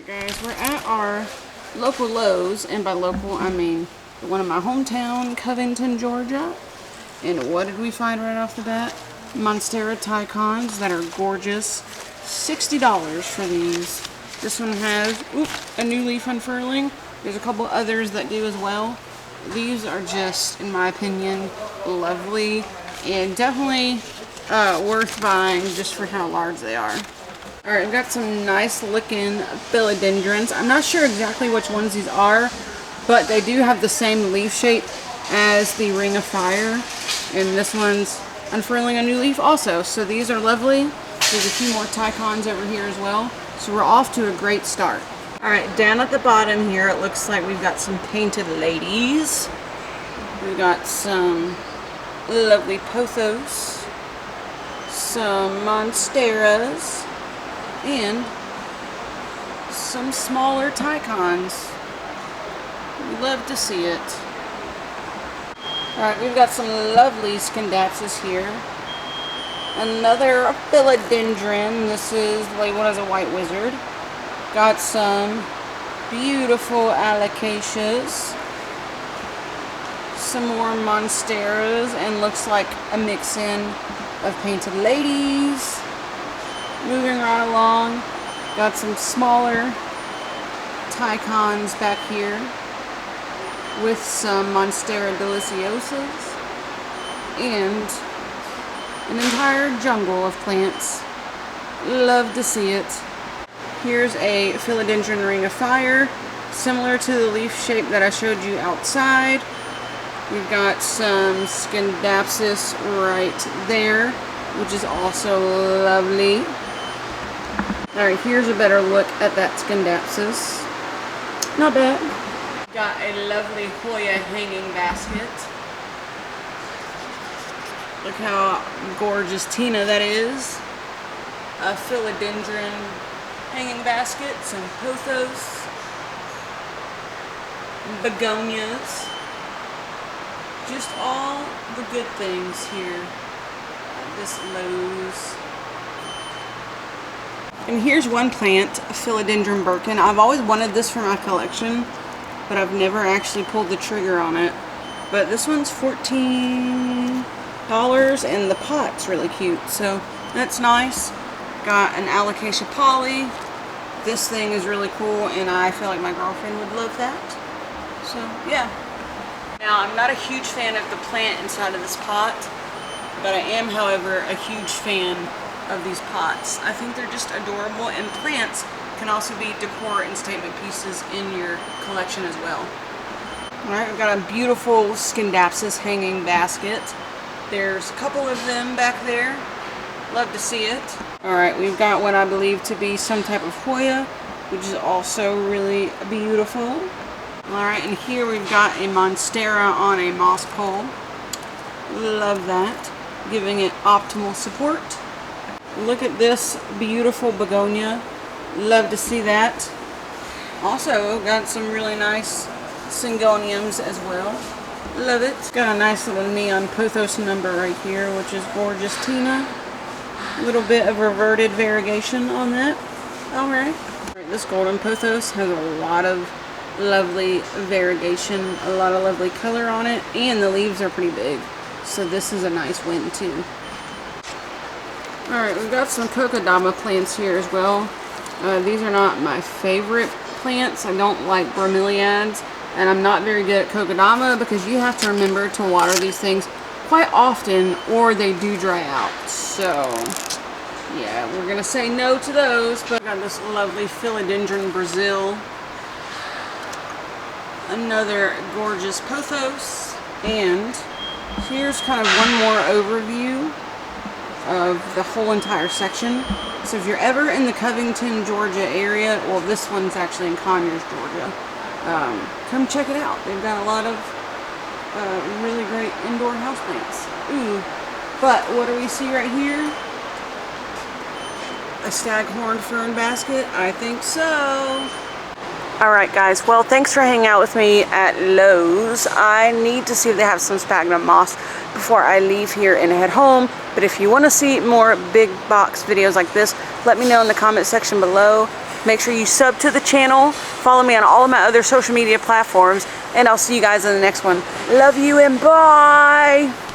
Guys, we're at our local Lowe's, and by local I mean the one in my hometown, Covington, Georgia. And what did we find right off the bat? Monstera Tycons that are gorgeous. $60 for these. This one has a new leaf unfurling. There's a couple others that do as well. These are just, in my opinion, lovely and definitely worth buying just for how large they are. Alright, I've got some nice looking philodendrons. I'm not sure exactly which ones these are, but they do have the same leaf shape as the Ring of Fire. And this one's unfurling a new leaf also. So these are lovely. There's a few more Tycons over here as well. So we're off to a great start. Alright, down at the bottom here, it looks like we've got some painted ladies. We've got some lovely pothos, some monsteras, and some smaller Tycons. We love to see it. Alright, we've got some lovely Scindapsus here. Another philodendron. This is labeled as a white wizard. Got some beautiful alocasias. Some more monsteras, and looks like a mix-in of painted ladies. Moving right along, got some smaller Tycons back here with some Monstera deliciosas and an entire jungle of plants. Love to see it. Here's a philodendron Ring of Fire, similar to the leaf shape that I showed you outside. We've got some Scindapsus right there, which is also lovely. Alright, here's a better look at that Scindapsus. Not bad. Got a lovely Hoya hanging basket. Look how gorgeous Tina that is. A philodendron hanging basket, some pothos, begonias. Just all the good things here at this Lowe's. And here's one plant, Philodendron Birkin. I've always wanted this for my collection, but I've never actually pulled the trigger on it. But this one's $14, and the pot's really cute, so that's nice. Got an Alocasia Poly. This thing is really cool, and I feel like my girlfriend would love that. So, yeah. Now, I'm not a huge fan of the plant inside of this pot, but I am, however, a huge fan of these pots. I think they're just adorable, and plants can also be decor and statement pieces in your collection as well. Alright, we've got a beautiful Scindapsus hanging basket. There's a couple of them back there. Love to see it. Alright, we've got what I believe to be some type of Hoya, which is also really beautiful. Alright, and here we've got a Monstera on a moss pole. Love that. Giving it optimal support. Look at this beautiful begonia. Love to see that. Also got some really nice Syngoniums as well. Love it. It's got a nice little neon pothos number right here, which is gorgeous Tina. A little bit of reverted variegation on that. Alright. This golden pothos has a lot of lovely variegation, a lot of lovely color on it, and the leaves are pretty big. So this is a nice win too. Alright, we've got some Kokedama plants here as well. These are not my favorite plants. I don't like bromeliads, and I'm not very good at Kokedama because you have to remember to water these things quite often or they do dry out. So, yeah, we're going to say no to those. But I got this lovely Philodendron Brazil. Another gorgeous pothos. And here's kind of one more overview of the whole entire section. So if you're ever in the Covington, Georgia area, well, this one's actually in Conyers, Georgia, come check it out. They've got a lot of really great indoor houseplants. Ooh, but what do we see right here? A staghorn fern basket? I think so. Alright guys, well, thanks for hanging out with me at Lowe's. I need to see if they have some sphagnum moss before I leave here and head home. But if you want to see more big box videos like this, let me know in the comment section below. Make sure you sub to the channel. Follow me on all of my other social media platforms. And I'll see you guys in the next one. Love you and bye.